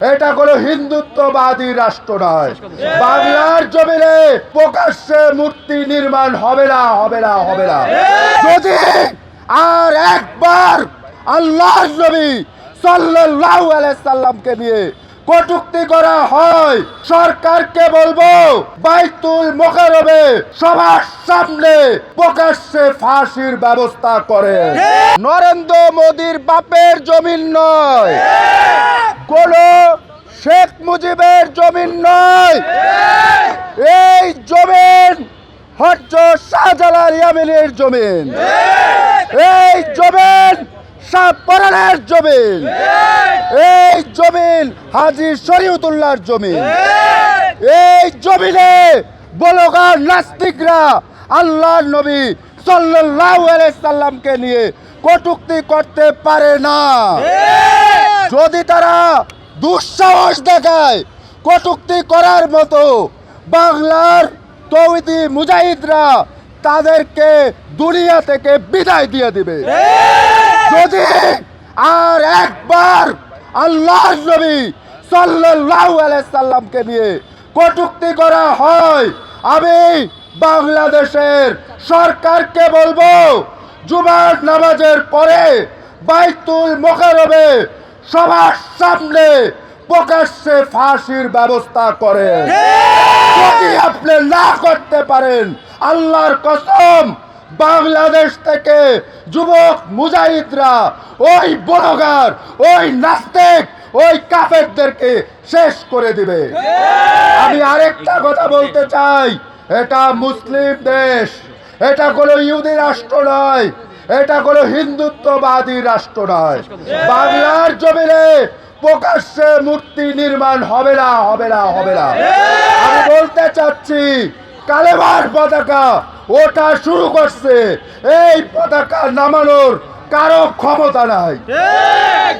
এটা কোনো হিন্দুত্ববাদী রাষ্ট্র নয়। বাংলার জমিনে প্রকাশ্যে মূর্তি নির্মাণ হবে না, হবে না, হবে না। যদি আর একবার আল্লাহর নবী সাল্লাল্লাহু আলাইহি সাল্লামকে নিয়ে কটূক্তি করা হয়, সরকারকে বলবো বাইতুল মুকাররমে সবার সামনে প্রকাশ্যে ফাঁসির ব্যবস্থা করে। নরেন্দ্র মোদীর বাপের জমিন নয়, কোন শেখ মুজিবের জমিন নয়। এই জমিন হচ্ছে শাহজালাল ইয়ামিনের জমিন, এই জমিন শাহপরানের জমিন, এই জমিন হাজী শরীয়তুল্লাহর জমিন। এই জমিনে বলগার নাস্তিকরা আল্লাহর নবী সাল্লাল্লাহু আলাইহি সাল্লামকে নিয়ে কটূক্তি করতে পারে না। যদি তারা দুঃসাহস দেখায় কটূক্তি করার মতো, বাংলার তৌহিদি মুজাহিদরা তাদেরকে দুনিয়া থেকে বিদায় দিয়ে দিবে। যদি আর একবার আল্লাহর নবী সাল্লাল্লাহু আলাইহি সাল্লামকে নিয়ে কটূক্তি করা হয়, আমি বাংলাদেশের সরকারকে বলবো জুমার নামাজের পরে বাইতুল মুকাররমে সবার সামনে প্রকাশ্যে ফাঁসির ব্যবস্থা করে। যদি আপনি না করতে পারেন, আল্লাহর কসম বাংলাদেশ থেকে যুবক মুজাহিদরা ওই বলগার, ওই নাস্তিক, ওই কাফেরদেরকে শেষ করে দিবে। আমি আরেকটা কথা বলতে চাই, এটা মুসলিম দেশ, এটা কোনো ইহুদি রাষ্ট্র নয়, এটা কোনো হিন্দুত্ববাদী রাষ্ট্র নয়। বাংলার জমিনে প্রকাশ্যে মূর্তি নির্মাণ হবে না, হবে না, হবে না। আমি বলতে চাচ্ছি, কালেমার পতাকা ওটা শুরু করছে, এই পতাকা নামানোর কারো ক্ষমতা নাই।